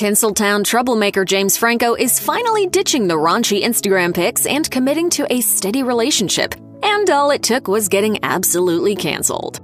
Tinseltown troublemaker James Franco is finally ditching the raunchy Instagram pics and committing to a steady relationship, and all it took was getting absolutely canceled.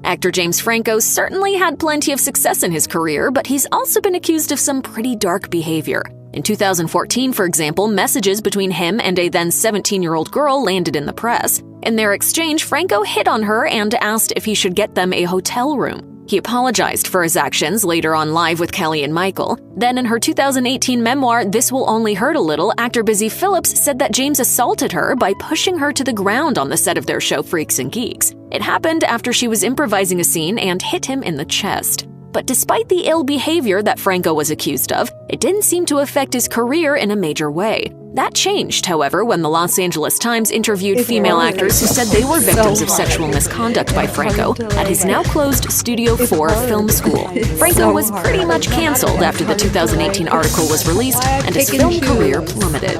Actor James Franco certainly had plenty of success in his career, but he's also been accused of some pretty dark behavior. In 2014, for example, messages between him and a then 17-year-old girl landed in the press. In their exchange, Franco hit on her and asked if he should get them a hotel room. He apologized for his actions later on Live with Kelly and Michael. Then in her 2018 memoir, This Will Only Hurt a Little, actor Busy Phillips said that James assaulted her by pushing her to the ground on the set of their show Freaks and Geeks. It happened after she was improvising a scene and hit him in the chest. But despite the ill behavior that Franco was accused of, it didn't seem to affect his career in a major way. That changed, however, when the Los Angeles Times interviewed female actors who said they were victims of sexual misconduct by Franco at his now-closed Studio 4 film school. Franco was pretty much canceled after the 2018 article was released, and his film career plummeted.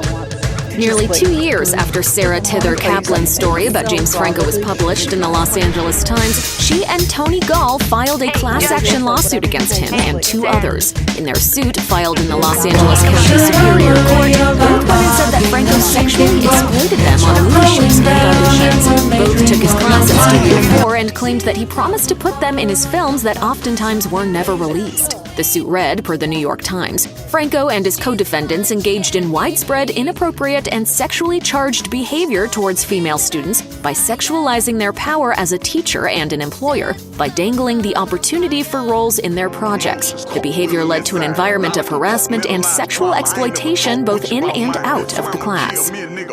Nearly 2 years after Sarah Tither Kaplan's story about James Franco was published in the Los Angeles Times, she and Tony Gall filed a class-action lawsuit against him and 2 others. In their suit, filed in the Los Angeles County Superior Court, both women said that Franco sexually exploited them on movie shoots and auditions. Both took his class at Studio 4 and claimed that he promised to put them in his films that oftentimes were never released. The suit read, per the New York Times, Franco and his co-defendants engaged in widespread, inappropriate, and sexually charged behavior towards female students by sexualizing their power as a teacher and an employer by dangling the opportunity for roles in their projects. The behavior led to an environment of harassment and sexual exploitation both in and out of the class.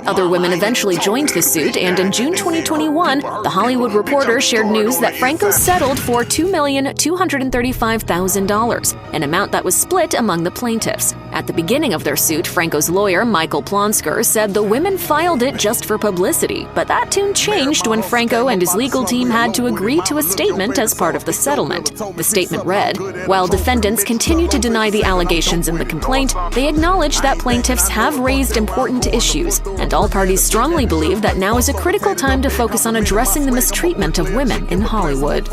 Other women eventually joined the suit, and in June 2021, The Hollywood Reporter shared news that Franco settled for $2,235,000, an amount that was split among the plaintiffs. At the beginning of their suit, Franco's lawyer, Michael Plonsker, said the women filed it just for publicity, but that tune changed when Franco and his legal team had to agree to a statement as part of the settlement. The statement read, "While defendants continue to deny the allegations in the complaint, they acknowledge that plaintiffs have raised important issues, and all parties strongly believe that now is a critical time to focus on addressing the mistreatment of women in Hollywood."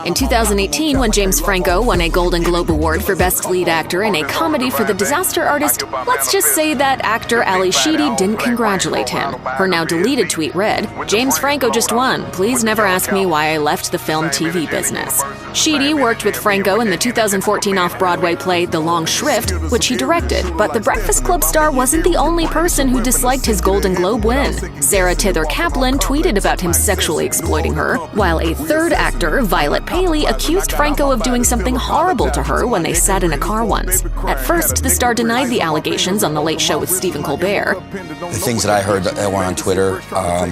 In 2018, when James Franco won a Golden Globe Award for Best Lead Actor in a comedy for the disaster artist, let's just say that actor Ali Sheedy didn't congratulate him. Her now deleted tweet read, "James Franco just won. Please never ask me why I left the film TV business." Sheedy worked with Franco in the 2014 off-Broadway play The Long Shrift, which he directed, but the Breakfast Club star wasn't the only person who disliked his Golden Globe win. Sarah Tither Kaplan tweeted about him sexually exploiting her, while a third actor, Violet Paley, accused Franco of doing something horrible to her when they sat in a car once. At first, the star denied the allegations on The Late Show with Stephen Colbert. The things that I heard that were on Twitter are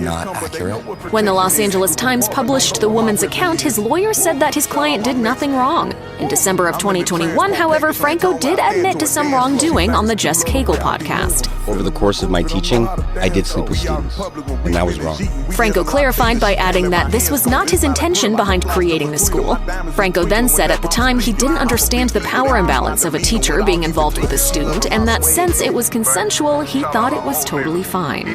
not accurate. When the Los Angeles Times published the woman's account, his lawyer said that his client did nothing wrong. In December of 2021, however, Franco did admit to some wrongdoing on the Jess Cagle podcast. Over the course of my teaching, I did sleep with students, and that was wrong. Franco clarified by adding that this was not his intention behind creating the school. Franco then said at the time he didn't understand the power imbalance of a teacher being involved with a student, and that since it was consensual, he thought it was totally fine.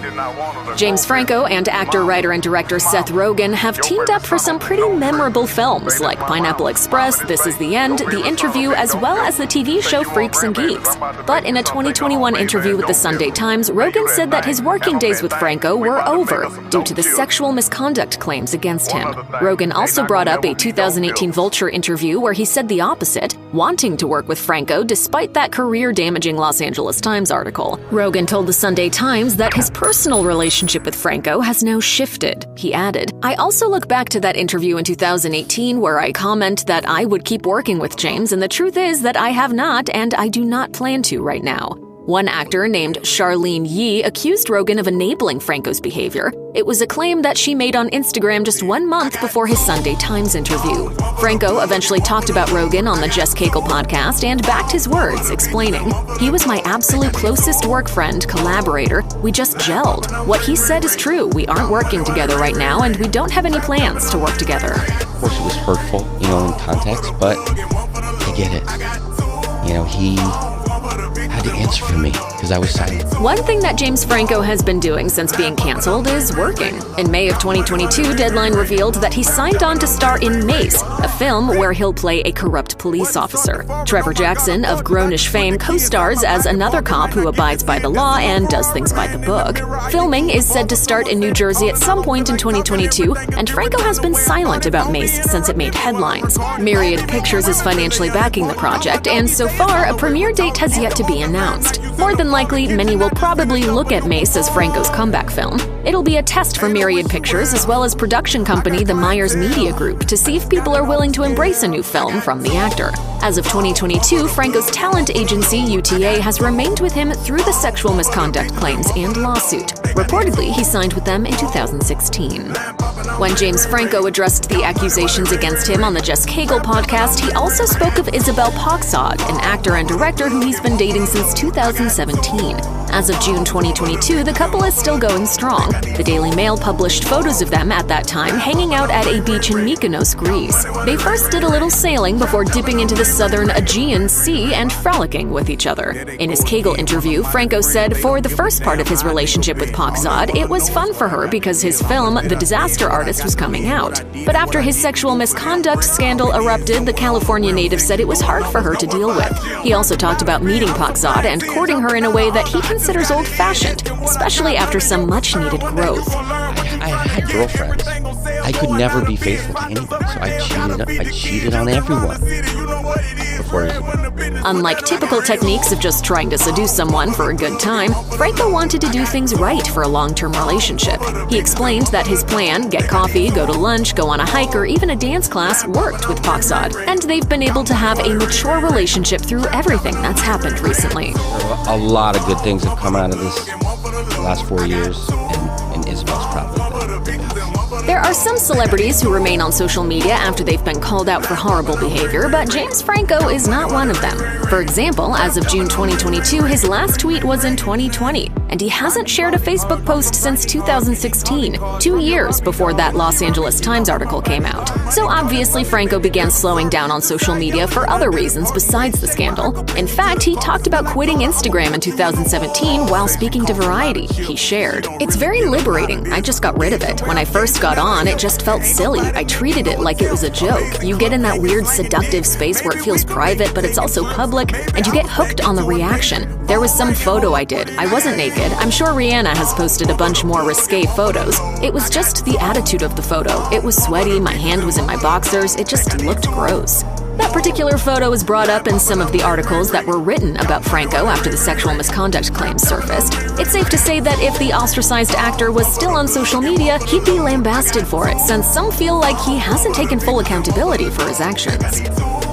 James Franco and actor, writer, and director Seth Rogen have teamed up for some pretty memorable films like Pineapple Express, This Is the End, The Interview, as well as the TV show Freaks and Geeks. But in a 2021 interview with the Sunday Times, Rogen said that his working days with Franco were over due to the sexual misconduct claims against him. Rogen also brought up a 2018 Vulture interview where he said the opposite, wanting to work with Franco despite that career-damaging Los Angeles Times article. Rogen told the Sunday Times that his personal relationship with Franco has now shifted. He added, "I also look back to that interview in 2018 where I comment that I would keep working with James, and the truth is that I have not, and I do not plan to right now." One actor named Charlene Yee accused Rogen of enabling Franco's behavior. It was a claim that she made on Instagram just 1 month before his Sunday Times interview. Franco eventually talked about Rogen on the Jess Cagle podcast and backed his words, explaining, "He was my absolute closest work friend, collaborator. We just gelled. What he said is true. We aren't working together right now, and we don't have any plans to work together." Of course, it was hurtful, in context, but I get it. He had had to answer for me because I was silent. One thing that James Franco has been doing since being canceled is working. In May of 2022, Deadline revealed that he signed on to star in Mace, a film where he'll play a corrupt police officer. Trevor Jackson of Grownish fame co-stars as another cop who abides by the law and does things by the book. Filming is said to start in New Jersey at some point in 2022, and Franco has been silent about Mace since it made headlines. Myriad Pictures is financially backing the project, and so far, a premiere date has yet to be announced. More than likely, many will probably look at Mace as Franco's comeback film. It'll be a test for Myriad Pictures as well as production company the Myers Media Group to see if people are willing to embrace a new film from the actor. As of 2022, Franco's talent agency, UTA, has remained with him through the sexual misconduct claims and lawsuit. Reportedly, he signed with them in 2016. When James Franco addressed the accusations against him on the Jess Cagle podcast, he also spoke of Isabel Poxod, an actor and director who he's been dating since 2017. As of June 2022, the couple is still going strong. The Daily Mail published photos of them at that time hanging out at a beach in Mykonos, Greece. They first did a little sailing before dipping into the southern Aegean Sea and frolicking with each other. In his Cagle interview, Franco said for the first part of his relationship with Poxod, it was fun for her because his film, The Disaster Artist, was coming out. But after his sexual misconduct scandal erupted, the California native said it was hard for her to deal with. He also talked about meeting Poxod and courting her in a way that he considers old-fashioned, especially after some much-needed growth. I had girlfriends. I could never be faithful to anybody, so I cheated on everyone. Before Unlike typical techniques of just trying to seduce someone for a good time, Franco wanted to do things right for a long-term relationship. He explained that his plan, get coffee, go to lunch, go on a hike, or even a dance class, worked with Poxod, and they've been able to have a mature relationship through everything that's happened recently. a lot of good things have come out of this last 4 years, and Isabel's probably the biggest. There are some celebrities who remain on social media after they've been called out for horrible behavior, but James Franco is not one of them. For example, as of June 2022, his last tweet was in 2020, and he hasn't shared a Facebook post since 2016, 2 years before that Los Angeles Times article came out. So obviously, Franco began slowing down on social media for other reasons besides the scandal. In fact, he talked about quitting Instagram in 2017 while speaking to Variety. He shared, "It's very liberating. I just got rid of it. When I first got on, it just felt silly. I treated it like it was a joke. You get in that weird seductive space where it feels private, but it's also public, and you get hooked on the reaction. There was some photo I did. I wasn't naked. I'm sure Rihanna has posted a bunch more risque photos. It was just the attitude of the photo. It was sweaty, my hand was in my boxers, it just looked gross." That particular photo is brought up in some of the articles that were written about Franco after the sexual misconduct claims surfaced. It's safe to say that if the ostracized actor was still on social media, he'd be lambasted for it, since some feel like he hasn't taken full accountability for his actions.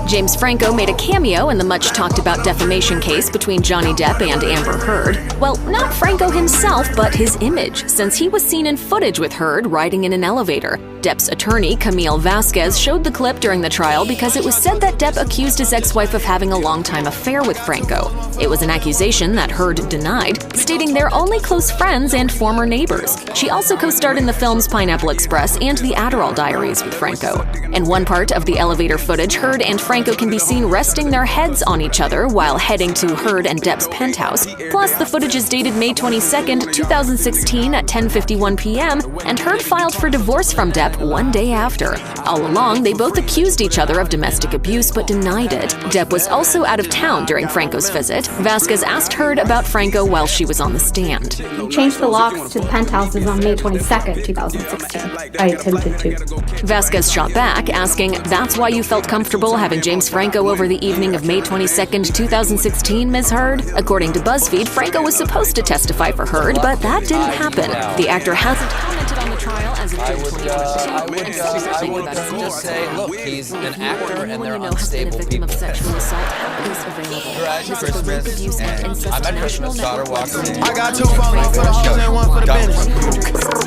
James Franco made a cameo in the much-talked-about defamation case between Johnny Depp and Amber Heard. Well, not Franco himself, but his image, since he was seen in footage with Heard riding in an elevator. Depp's attorney, Camille Vasquez, showed the clip during the trial because it was said that Depp accused his ex-wife of having a long-time affair with Franco. It was an accusation that Heard denied, stating they're only close friends and former neighbors. She also co-starred in the films Pineapple Express and The Adderall Diaries with Franco. In one part of the elevator footage, Heard and Franco can be seen resting their heads on each other while heading to Heard and Depp's penthouse. Plus, the footage is dated May 22nd, 2016 at 10:51 p.m., and Heard filed for divorce from Depp 1 day after. All along, they both accused each other of domestic abuse but denied it. Depp was also out of town during Franco's visit. Vasquez asked Heard about Franco while she was on the stand. He changed the locks to the penthouses on May 22nd, 2016. I attempted to. Vasquez shot back, asking, "That's why you felt comfortable having James Franco over the evening of May 22nd, 2016, Ms. Heard?" According to BuzzFeed, Franco was supposed to testify for Heard, but that didn't happen. The actor hasn't commented on the trial as of June 2022. I would just say, look, he's an actor and they're unstable people. Of sexual assault is available. You're at Christmas, and I'm at Christmas, daughter walks in. I got 2 phones, one for the hoes and one for the business.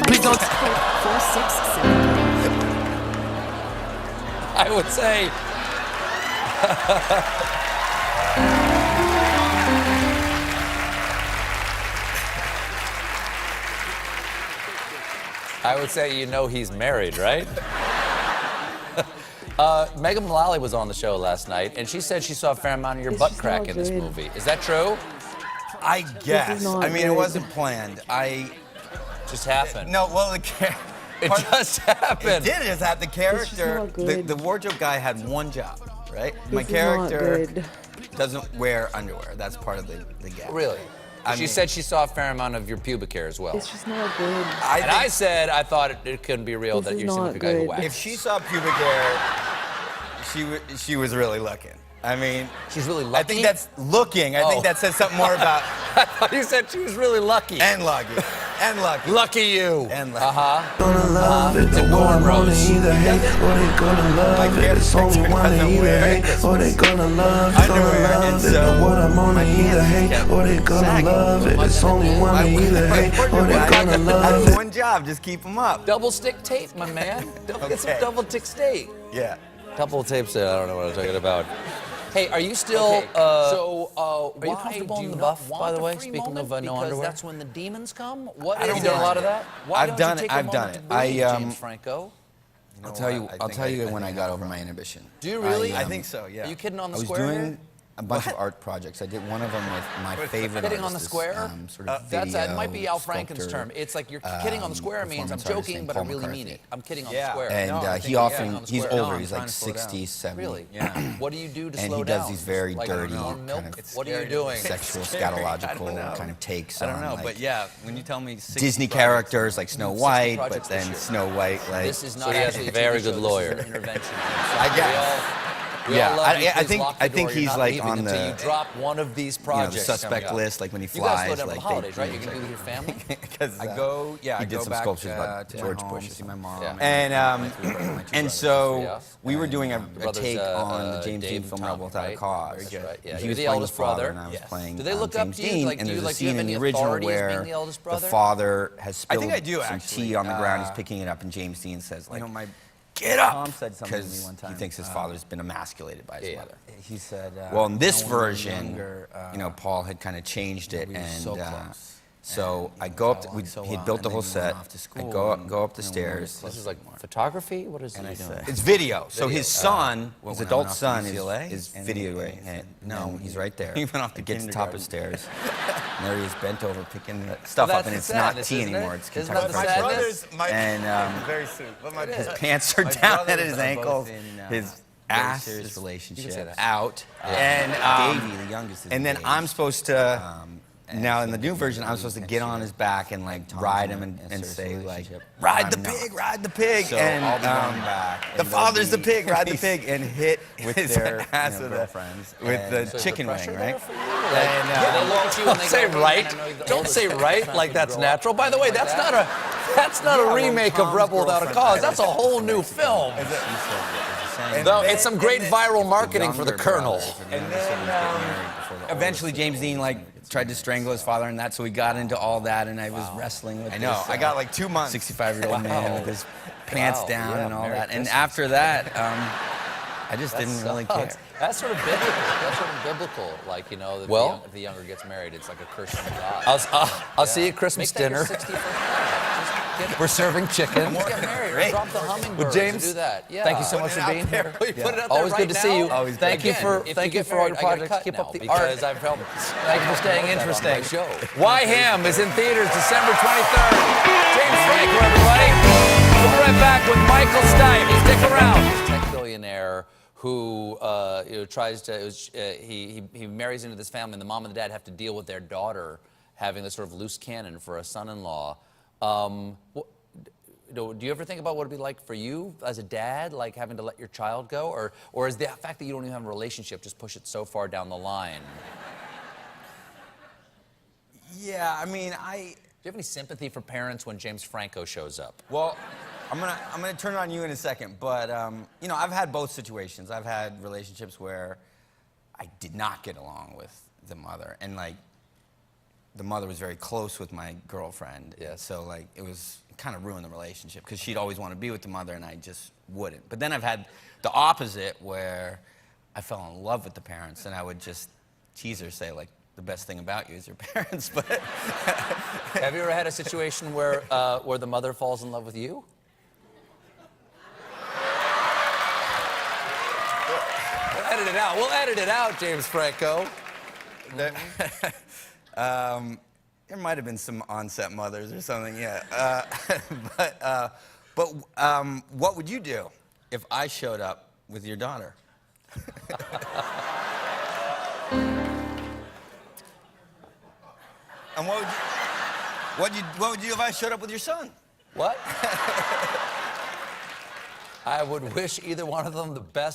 Please don't. 467. I would say. I would say, you know, he's married, right? Megan Mullally was on the show last night, and she said she saw a fair amount of your butt crack in this movie. Is that true? I guess. not I mean, it good. wasn't planned. Just happened. No, well, It just happened. It did just have the character. not good. The wardrobe guy had one job, right? My This is not character good. doesn't wear underwear. That's part of the gag. Really? I She mean- said she saw a fair amount of your pubic hair as well. It's just not good. And I said I thought it couldn't be real This that is you seem not like a guy who good. waxed. If she saw pubic hair, she was really looking. I mean, She's really I lucky? think that's looking. I Oh. think that says something more about I thought you said she was really lucky. and lucky and lucky Lucky you. and lucky. Gonna love it, the one wanna either hate, or they gonna love it. It's only one to either hate, or they gonna love it. Gonna Underwear, and love it, so the one I'm on my either pants hate, kept or they gonna sagging. love it. It's only one to either hate, or they gonna I love have it. one job, just keep them up. Double stick tape, my man. Get some Okay. double stick tape. Yeah. Double tape said, I don't know what I'm talking about. Hey, are you still? Are you comfortable in the buff? By the way, speaking of no underwear, that's when the demons come. What? I don't you done a mind. lot of that? Why I've don't done you it, take a I've done moment it. to breathe, I, James Franco. I'll tell you. I I'll think tell you I when I think got I over my inhibition. Do you really? I think so. Yeah. Are you kidding on the I was square? doing a bunch of art projects. I did one of them with my favorite Kidding artist. on the square? Sort of That's it might video be Al Franken's sculptor, term. It's like you're kidding on the square means I'm performance artist joking, named but I Paul really mean McCarthy. it. I'm kidding on Yeah. the square. And No, I he think often, on the he's square. older. No, He's I'm like trying to slow down. 60, 70. Really? Yeah. What do you do to And slow he down? does these very Like dirty, warm milk? kind of What are you doing? sexual, I don't scatological know. kind of takes I don't on know, like but yeah, when you tell me 60 Disney projects, characters like Snow 60 White, projects but this then year. Snow White like. This is so not he has actually a a very TV good show, lawyer. This is an intervention. I guess. We Yeah, all love you. I Please think- lock the I think door. You're he's not like leaving on until the- you drop one of these The projects. suspect coming up. list, like when he You guys slow flies, down for like the holidays, right? You're gonna be with your family. Because I go, yeah, he I did go some back sculptures about to George my Bush, home, or see my something. mom. Yeah. And so Yeah. we were doing a brothers, take on the James Dave Dean and film Tom, Rebel Without a right? Cause. Very good. Right, yeah. He You're was the playing eldest the father, brother. and I was Yes. playing Do they look up James to you? Dean, Like, and do you there's a like- do you scene have in the any original authority as being where the eldest the brother? father has spilled think I do, some actually. tea on the ground. He's picking it up, and James Dean says, like, You know, my get up! Tom said something to me Because one time. he thinks his father's been emasculated by his Yeah. mother. He said, Well, in this you know, when we were version, younger, Paul had kind of changed it, we were and so close. so And, I you know, go up. got We, along so he well, built the and whole then he went set. off to I school, go and, up the you know, we were stairs. This is like photography. What is And he I doing? said, It's video. So Video. his son, Well, his when I adult went off to son, UCLA, is and videoing he said, it. no, No, he's right there. he went off to He gets to the top of the kindergarten. stairs. And there he is, bent over, picking the stuff up, and it's not tea anymore. It's Isn't Kentucky that the Fried sadness? Chicken. And very soon. But my, his pants are my down at brothers his are both ankles. in, His very ass serious is relationships. out. And Davey, the youngest, is and then engaged. I'm supposed to. And Now in so the new he version, I'm really supposed to next get year, on his back and like Tom's ride in him a and serious say like, relationship. ride the I'm not. pig, ride the pig, So and I'll be going back, the and they'll father's the be- pig, ride the pig, and hit with his their ass you know, with, girlfriends. with And the so chicken pressure wing, there right? for you? And, They look at you and Don't they say go, right. "Man, I know you're the Don't oldest say kid. right It's not like gonna that's grow up natural. By the way, like that's that." not a well, remake of Tom's Rebel Without a girlfriend Cause. had That's a whole new film. She said, "It's a saying." No, then- it's some great and then- viral marketing for the younger Colonel. brothers, And younger then, siblings get married before the eventually oldest James is Dean like tried to strangle his father and that, so we got into all that, and I was wrestling with I know. this, I got like 2 months. 65-year-old man with his pants Wow. down Yeah, and all Merry that. And Christmas. after that, I just didn't really care. That's sort of biblical. That's sort of biblical. Like, you know, Well- if the younger gets married, it's like a curse from God. I'll see you at Christmas Make that your dinner. 61st Just We're serving chicken. get married. Or drop the hummingbirds. James, do that. Yeah. thank you so Put much it for out being there. here. We put it out there Always right good to see you. now. Always Thank you Again, for if you thank you get for all your married, I get a projects. cut Keep now up the because art. I've helped. Thank you for staying interesting. My show. Why Ham is in theaters December 23rd. James Franco, everybody. We'll be right back with Michael Stipe. Stick around. Tech billionaire who tries to he marries into this family, and the mom and the dad have to deal with their daughter having this sort of loose cannon for a son-in-law. Do you ever think about what it'd be like for you as a dad, like having to let your child go, or is the fact that you don't even have a relationship just push it so far down the line? Yeah, I mean, Do you have any sympathy for parents when James Franco shows up? well, I'm gonna turn it on you in a second, but you know, I've had both situations. I've had relationships where I did not get along with the mother, and like the mother was very close with my girlfriend. Yes. So like it was kind of ruined the relationship because she'd always want to be with the mother, and I just wouldn't. But then I've had the opposite where I fell in love with the parents, and I would just tease her, say like, the best thing about you is your parents. But Have you ever had a situation where the mother falls in love with you? We'll edit it out. We'll edit it out, James Franco. There might have been some on-set mothers or something, yeah. But what would you do if I showed up with your daughter? And what would you do if I showed up with your son? What? I would wish either one of them the best.